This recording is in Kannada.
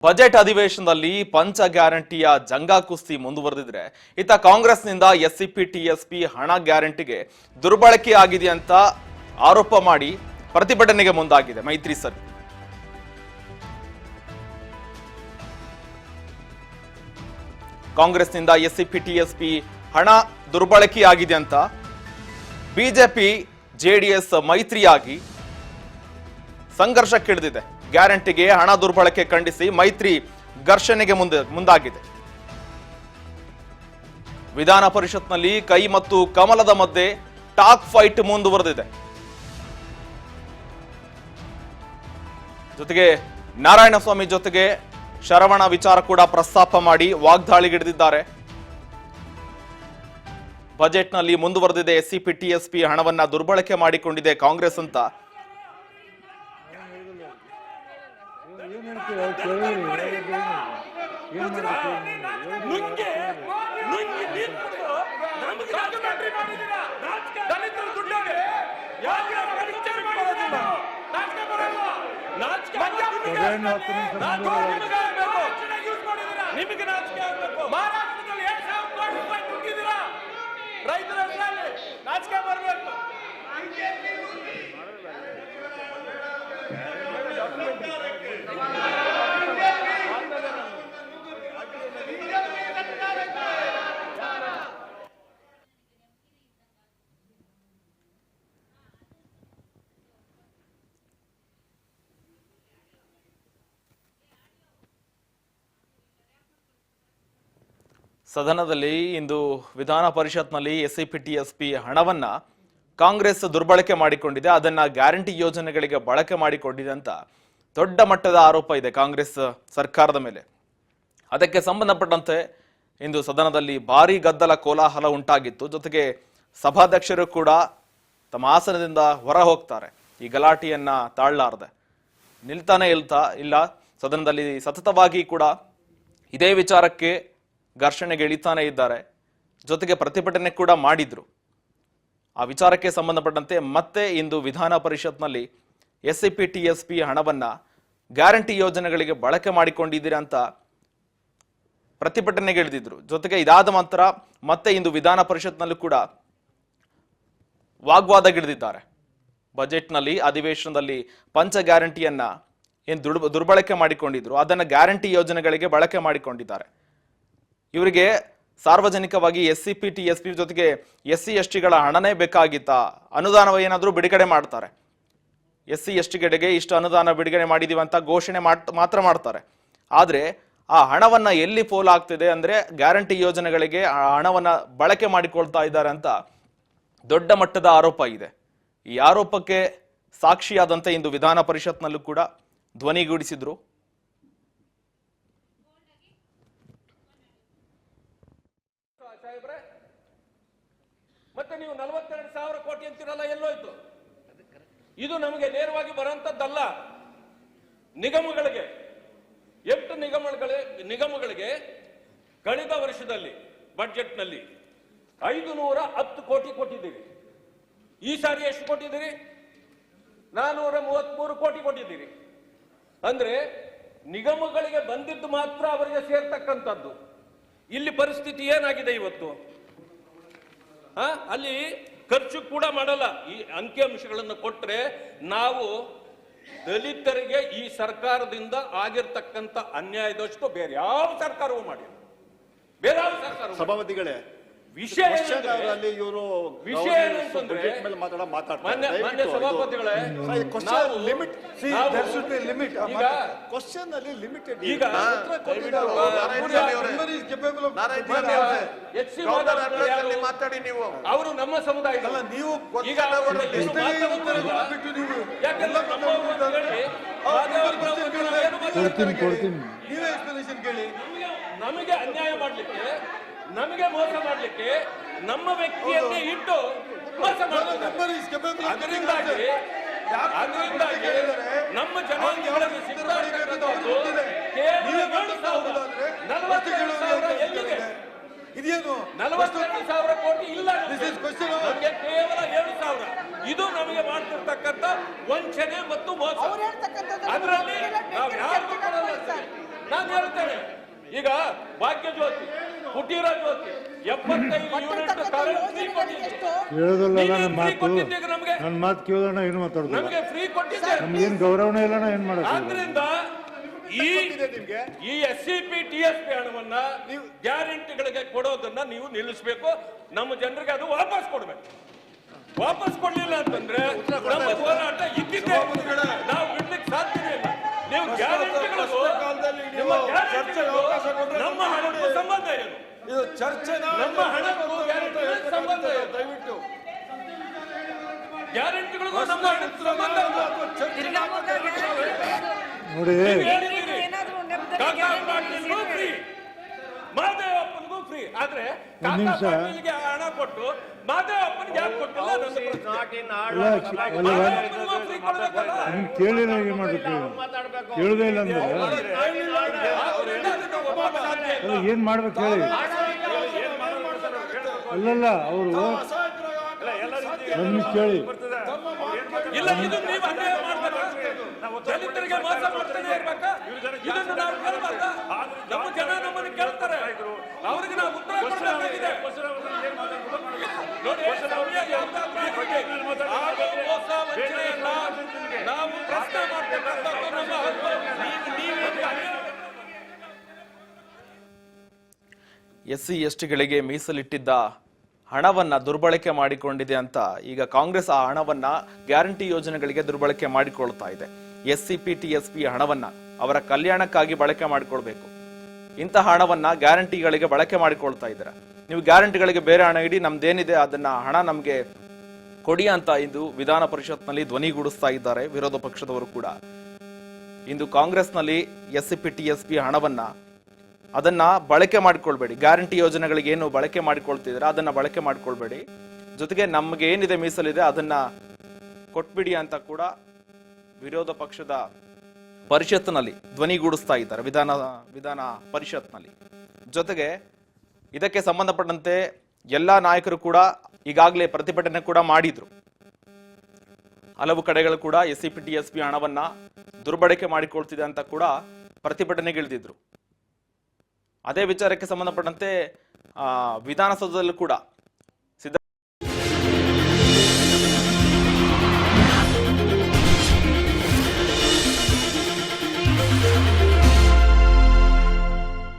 ಬಜೆಟ್ ಅಧಿವೇಶನದಲ್ಲಿ ಪಂಚ ಗ್ಯಾರಂಟಿಯ ಜಂಗಾ ಕುಸ್ತಿ ಮುಂದುವರೆದಿದ್ರೆ ಇತ್ತ ಕಾಂಗ್ರೆಸ್ನಿಂದ ಎಸ್ಸಿಪಿ ಟಿಎಸ್ಪಿ ಹಣ ಗ್ಯಾರಂಟಿಗೆ ದುರ್ಬಳಕೆ ಆಗಿದೆ ಅಂತ ಆರೋಪ ಮಾಡಿ ಪ್ರತಿಭಟನೆಗೆ ಮುಂದಾಗಿದೆ ಮೈತ್ರಿ ಸರ್ಕಾರ. ಕಾಂಗ್ರೆಸ್ನಿಂದ ಎಸ್ಸಿಪಿ ಟಿಎಸ್ಪಿ ಹಣ ದುರ್ಬಳಕೆಯಾಗಿದೆ ಅಂತ ಬಿಜೆಪಿ ಜೆಡಿಎಸ್ ಮೈತ್ರಿಯಾಗಿ ಸಂಘರ್ಷಕ್ಕಿಳಿದಿದೆ. ಗ್ಯಾರಂಟಿಗೆ ಹಣ ದುರ್ಬಳಕೆ ಖಂಡಿಸಿ ಮೈತ್ರಿ ಘರ್ಷಣೆಗೆ ಮುಂದಾಗಿದೆ. ವಿಧಾನ ಪರಿಷತ್ನಲ್ಲಿ ಕೈ ಮತ್ತು ಕಮಲದ ಮಧ್ಯೆ ಟಾಕ್ ಫೈಟ್ ಮುಂದುವರೆದಿದೆ. ಜೊತೆಗೆ ನಾರಾಯಣಸ್ವಾಮಿ ಜೊತೆಗೆ ಶರವಣ ವಿಚಾರ ಕೂಡ ಪ್ರಸ್ತಾಪ ಮಾಡಿ ವಾಗ್ದಾಳಿಗಿಳಿದಿದ್ದಾರೆ. ಬಜೆಟ್ನಲ್ಲಿ ಮುಂದುವರೆದಿದೆ ಎಸ್ಸಿಪಿ ಟಿಎಸ್ಪಿ ಹಣವನ್ನ ದುರ್ಬಳಕೆ ಮಾಡಿಕೊಂಡಿದೆ ಕಾಂಗ್ರೆಸ್ ಅಂತ ಸದನದಲ್ಲಿ ಇಂದು ವಿಧಾನ ಪರಿಷತ್ನಲ್ಲಿ ಎಸ್ಸಿಪಿ ಟಿಎಸ್ಪಿ ಹಣವನ್ನ ಕಾಂಗ್ರೆಸ್ ದುರ್ಬಳಕೆ ಮಾಡಿಕೊಂಡಿದೆ, ಅದನ್ನ ಗ್ಯಾರಂಟಿ ಯೋಜನೆಗಳಿಗೆ ಬಳಕೆ ಮಾಡಿಕೊಂಡಿದೆ ಅಂತ ದೊಡ್ಡ ಮಟ್ಟದ ಆರೋಪ ಇದೆ ಕಾಂಗ್ರೆಸ್ ಸರ್ಕಾರದ ಮೇಲೆ. ಅದಕ್ಕೆ ಸಂಬಂಧಪಟ್ಟಂತೆ ಇಂದು ಸದನದಲ್ಲಿ ಭಾರೀ ಗದ್ದಲ ಕೋಲಾಹಲ ಉಂಟಾಗಿತ್ತು. ಜೊತೆಗೆ ಸಭಾಧ್ಯಕ್ಷರು ಕೂಡ ತಮ್ಮ ಆಸನದಿಂದ ಹೊರ ಹೋಗ್ತಾರೆ. ಈ ಗಲಾಟೆಯನ್ನ ತಾಳಲಾರದೆ ನಿಲ್ತಾನೆ ಇಲ್ಲ. ಸದನದಲ್ಲಿ ಸತತವಾಗಿ ಕೂಡ ಇದೇ ವಿಚಾರಕ್ಕೆ ಘರ್ಷಣೆಗೆ ಇಳಿತಾನೆ ಇದ್ದಾರೆ. ಜೊತೆಗೆ ಪ್ರತಿಭಟನೆ ಕೂಡ ಮಾಡಿದ್ರು. ಆ ವಿಚಾರಕ್ಕೆ ಸಂಬಂಧಪಟ್ಟಂತೆ ಮತ್ತೆ ಇಂದು ವಿಧಾನ ಪರಿಷತ್ನಲ್ಲಿ ಎಸ್ಸಿಪಿ ಟಿಎಸ್ಪಿ ಹಣವನ್ನ ಗ್ಯಾರಂಟಿ ಯೋಜನೆಗಳಿಗೆ ಬಳಕೆ ಮಾಡಿಕೊಂಡಿದ್ದೀರಾ ಅಂತ ಪ್ರತಿಭಟನೆಗೆ ಇಳಿದಿದ್ರು. ಜೊತೆಗೆ ಇದಾದ ನಂತರ ಮತ್ತೆ ಇಂದು ವಿಧಾನ ಪರಿಷತ್ನಲ್ಲೂ ಕೂಡ ವಾಗ್ವಾದಗಿಳಿದಿದ್ದಾರೆ. ಬಜೆಟ್ನಲ್ಲಿ ಅಧಿವೇಶನದಲ್ಲಿ ಪಂಚ ಗ್ಯಾರಂಟಿಯನ್ನ ಏನು ದುರ್ಬಳಕೆ ಮಾಡಿಕೊಂಡಿದ್ರು ಅದನ್ನ ಗ್ಯಾರಂಟಿ ಯೋಜನೆಗಳಿಗೆ ಬಳಕೆ ಮಾಡಿಕೊಂಡಿದ್ದಾರೆ. ಇವರಿಗೆ ಸಾರ್ವಜನಿಕವಾಗಿ ಎಸ್ಸಿಪಿ ಟಿಎಸ್ಪಿ ಜೊತೆಗೆ ಎಸ್ಸಿ ಎಸ್ಟಿಗಳ ಹಣನೇ ಬೇಕಾಗಿತ್ತಾ, ಅನುದಾನ ಏನಾದರೂ ಬಿಡುಗಡೆ ಮಾಡ್ತಾರೆ. ಎಸ್ಸಿ ಎಸ್ಟಿಗಳಿಗೆ ಇಷ್ಟು ಅನುದಾನ ಬಿಡುಗಡೆ ಮಾಡಿದೀವಿ ಅಂತ ಘೋಷಣೆ ಮಾತ್ರ ಮಾಡ್ತಾರೆ. ಆದ್ರೆ ಆ ಹಣವನ್ನ ಎಲ್ಲಿ ಪೋಲಾಗ್ತಿದೆ ಅಂದ್ರೆ ಗ್ಯಾರಂಟಿ ಯೋಜನೆಗಳಿಗೆ ಆ ಹಣವನ್ನ ಬಳಕೆ ಮಾಡಿಕೊಳ್ತಾ ಇದ್ದಾರೆ ಅಂತ ದೊಡ್ಡ ಮಟ್ಟದ ಆರೋಪ ಇದೆ. ಈ ಆರೋಪಕ್ಕೆ ಸಾಕ್ಷಿಯಾದಂತೆ ಇಂದು ವಿಧಾನ ಪರಿಷತ್ನಲ್ಲೂ ಕೂಡ ಧ್ವನಿಗೂಡಿಸಿದ್ರು. ಮತ್ತೆ ನೀವು 42,000 ಕೋಟಿ ಅಂತಿರಲ್ಲ, ಎಲ್ಲೋಯ್ತು? ಇದು ನಮಗೆ ನೇರವಾಗಿ ಬರುವಂತದ್ದಲ್ಲ. ನಿಗಮಗಳಿಗೆ 8 ನಿಗಮಗಳಿಗೆ ಕಳೆದ ವರ್ಷದಲ್ಲಿ ಬಜೆಟ್ನಲ್ಲಿ 510 ಕೋಟಿ ಕೊಟ್ಟಿದ್ದೀರಿ. ಈ ಸಾರಿ ಎಷ್ಟು ಕೊಟ್ಟಿದ್ದೀರಿ? 433 ಕೋಟಿ ಕೊಟ್ಟಿದ್ದೀರಿ. ಅಂದ್ರೆ ನಿಗಮಗಳಿಗೆ ಬಂದಿದ್ದು ಮಾತ್ರ ಅವರಿಗೆ ಸೇರ್ತಕ್ಕಂಥದ್ದು. ಇಲ್ಲಿ ಪರಿಸ್ಥಿತಿ ಏನಾಗಿದೆ ಇವತ್ತು? ಅಲ್ಲಿ ಖರ್ಚು ಕೂಡ ಮಾಡಲ್ಲ. ಈ ಅಂಕಿಅಂಶಗಳನ್ನು ಕೊಟ್ರೆ ನಾವು ದಲಿತರಿಗೆ ಈ ಸರ್ಕಾರದಿಂದ ಆಗಿರ್ತಕ್ಕಂಥ ಅನ್ಯಾಯದಷ್ಟು ಬೇರೆ ಯಾವ ಸರ್ಕಾರವೂ ಮಾಡಿಲ್ಲ. ಬೇರೆ ಯಾವ ಸರ್ಕಾರ ಸಭಾಪತಿಗಳೇ ವಿಷಯ ಏನಂತಂದ್ರೆ ಮಾನ್ಯ ಸಭಾಪತಿಗಳೇ, ಈಗ ಅವರು ನಮ್ಮ ಸಮುದಾಯ ನಮಗೆ ಅನ್ಯಾಯ ಮಾಡ್ಲಿಕ್ಕೆ, ನಮಗೆ ಮೋಸ ಮಾಡ್ಲಿಕ್ಕೆ ನಮ್ಮ ವ್ಯಕ್ತಿಯನ್ನೇ ಇಟ್ಟು ಮೋಸ ಮಾಡ್ತಾರೆ. ಅದರಿಂದಾಗಿ ನಮ್ಮ ಜನಾಂಗಗಳಲ್ಲಿ ಸಿಗ್ತಕ್ಕಂಥದ್ದು ಕೇವಲ 47,000 ಎಲ್ಲಿದೆ? ಇದೇನು 42,000 ಕೋಟಿ ಇಲ್ಲ. ನಮಗೆ ಕೇವಲ 7,000. ಇದು ನಮಗೆ ಮಾಡ್ತಿರ್ತಕ್ಕಂಥ ವಂಚನೆ ಮತ್ತು ಮೋಸ. ಅದರಲ್ಲಿ ನಾವು ಯಾರು ನಾನು ಹೇಳ್ತೇನೆ. ಈಗ ಭಾಗ್ಯ ಜ್ಯೋತಿ, ಕುಟೀರ ಜ್ಯೋತಿ 75 ಯೂನಿಟ್ ಕರೆಂಟ್ ಫ್ರೀ ಕೊಟ್ಟಿದ್ದೀರಿ. ಹೇಳೋದಲ್ಲ ನನ್ನ ಮಾತು. ಕೊಟ್ಟಿದ್ದೀಗ ನಮಗೆ, ನನ್ನ ಮಾತು ಕೇಳೋಣ, ಏನು ಮಾತಾಡೋದು? ನಮಗೆ ಫ್ರೀ ಕೊಟ್ಟಿದ್ದೆ. ನಮ್ಗೆ ಏನು ಗೌರವನೇ ಇಲ್ಲ, ಏನು ಮಾಡೋದು? ಆದ್ರಿಂದ ಈ SCP TSP ಹಣವನ್ನ ನೀವು ಗ್ಯಾರಂಟಿಗಳಿಗೆ ಕೊಡೋದನ್ನ ನೀವು ನಿಲ್ಲಿಸಬೇಕು. ನಮ್ಮ ಜನರಿಗೆ ಅದು ವಾಪಸ್ ಕೊಡ್ಬೇಕು. ವಾಪಸ್ ಕೊಡ್ಲಿಲ್ಲ ಅಂತಂದ್ರೆ ನಮ್ಮ ಹೋರಾಟ ಇದ್ದಿದ್ದೇ, ನಾವು ಬಿಡ್ಲಿಕ್ಕೆ ಸಾಧ್ಯನೇ ಇಲ್ಲ. ನೀವು ಗ್ಯಾರಂಟಿಗಳಿಗೂ ನಮ್ಮ ಹಣಕ್ಕೂ ಸಂಬಂಧ ಏನು? ಇದು ಚರ್ಚೆ. ನಮ್ಮ ಹಣಕ್ಕೂ ಗ್ಯಾರಂಟಿಗಳಿಗೂ ಸಂಬಂಧ ಏನು? ದಯವಿಟ್ಟು ಗ್ಯಾರಂಟಿಗಳಿಗೂ ನಮ್ಮ ಹಣಕ್ಕೂ ಸಂಬಂಧ ನೋಡಿ, ಫ್ರೀ, ಮಾದೇವಪ್ಪನಿಗೂ ಫ್ರೀ. ಆದ್ರೆ ಕಾಕಾಪಾಟೀಲ್ಗೆ ಹಣ ಕೊಟ್ಟು ಮಾದೇವಪ್ಪನಿಗೆ ಯಾಕೆ ಕೊಟ್ಟಿಲ್ಲ? ನಿಮ್ಗೆ ಕೇಳಿಲ್ಲ, ಏನು ಮಾಡ್ಬೇಕು? ಕೇಳುದೇ ಇಲ್ಲ ಅಂದ್ರೆ ಏನ್ ಮಾಡ್ಬೇಕು ಹೇಳಿ? ಅಲ್ಲಲ್ಲ, ಅವರು ಕೇಳಿ. ಇಲ್ಲ, ಇದು ನೀವು ಅನ್ಯಾಯ ಮಾಡ್ಬೇಕು. ದಲಿತರಿಗೆ ಮೋಸ ಮಾಡ್ತಾನೆ ಇರ್ಬೇಕಾ? ಇದನ್ನು ನಾವು ಕೇಳ್ಬೇಕಾ? ನಮ್ಮ ಜನ ನಮ್ಮನ್ನು ಕೇಳ್ತಾರೆ, ಅವ್ರಿಗೆ ನಾವು ಉತ್ತರ ಕೊಡಬೇಕಾಗಿದೆ. ನೋಡಿ, ಸಮಯ ಯಾವ್ದಾಗಿದೆ? ಆಗ ಮೋಸ ವಂಚನೆಯನ್ನ ನಾವು ಪ್ರಶ್ನೆ ಮಾಡ್ತಕ್ಕಂಥದ್ದು ನಮ್ಮ ಹಕ್ಕು. SC STಗಳಿಗೆ ಮೀಸಲಿಟ್ಟಿದ್ದ ಹಣವನ್ನ ದುರ್ಬಳಕೆ ಮಾಡಿಕೊಂಡಿದೆ ಅಂತ ಈಗ ಕಾಂಗ್ರೆಸ್ ಆ ಹಣವನ್ನ ಗ್ಯಾರಂಟಿ ಯೋಜನೆಗಳಿಗೆ ದುರ್ಬಳಕೆ ಮಾಡಿಕೊಳ್ತಾ ಇದೆ. SCP TSP ಹಣವನ್ನ ಅವರ ಕಲ್ಯಾಣಕ್ಕಾಗಿ ಬಳಕೆ ಮಾಡಿಕೊಳ್ಬೇಕು. ಇಂತಹ ಹಣವನ್ನ ಗ್ಯಾರಂಟಿಗಳಿಗೆ ಬಳಕೆ ಮಾಡಿಕೊಳ್ತಾ ಇದ್ದಾರೆ. ನೀವು ಗ್ಯಾರಂಟಿಗಳಿಗೆ ಬೇರೆ ಹಣ ಇಡಿ, ನಮ್ದೇನಿದೆ ಅದನ್ನ ಹಣ ನಮ್ಗೆ ಕೊಡಿ ಅಂತ ಇಂದು ವಿಧಾನ ಪರಿಷತ್ನಲ್ಲಿ ಧ್ವನಿಗೂಡಿಸ್ತಾ ಇದ್ದಾರೆ ವಿರೋಧ ಪಕ್ಷದವರು ಕೂಡ. ಇಂದು ಕಾಂಗ್ರೆಸ್ನಲ್ಲಿ SCP TSP ಹಣವನ್ನ ಅದನ್ನ ಬಳಕೆ ಮಾಡಿಕೊಳ್ಬೇಡಿ, ಗ್ಯಾರಂಟಿ ಯೋಜನೆಗಳಿಗೆ ಏನು ಬಳಕೆ ಮಾಡಿಕೊಳ್ತಿದ್ರೆ ಅದನ್ನ ಬಳಕೆ ಮಾಡಿಕೊಳ್ಬೇಡಿ, ಜೊತೆಗೆ ನಮ್ಗೆ ಏನಿದೆ ಮೀಸಲಿದೆ ಅದನ್ನ ಕೊಟ್ಬಿಡಿ ಅಂತ ಕೂಡ ವಿರೋಧ ಪಕ್ಷದ ಪರಿಷತ್ನಲ್ಲಿ ಧ್ವನಿಗೂಡಿಸ್ತಾ ಇದ್ದಾರೆ ವಿಧಾನ ಪರಿಷತ್ನಲ್ಲಿ. ಜೊತೆಗೆ ಇದಕ್ಕೆ ಸಂಬಂಧಪಟ್ಟಂತೆ ಎಲ್ಲಾ ನಾಯಕರು ಕೂಡ ಈಗಾಗಲೇ ಪ್ರತಿಭಟನೆ ಕೂಡ ಮಾಡಿದ್ರು. ಹಲವು ಕಡೆಗಳು ಕೂಡ SCP TSP ಹಣವನ್ನ ದುರ್ಬಳಕೆ ಮಾಡಿಕೊಳ್ತಿದೆ ಅಂತ ಕೂಡ ಪ್ರತಿಭಟನೆಗಿಳಿದಿದ್ರು. ಅದೇ ವಿಚಾರಕ್ಕೆ ಸಂಬಂಧಪಟ್ಟಂತೆ ವಿಧಾನಸೌಧದಲ್ಲೂ ಕೂಡ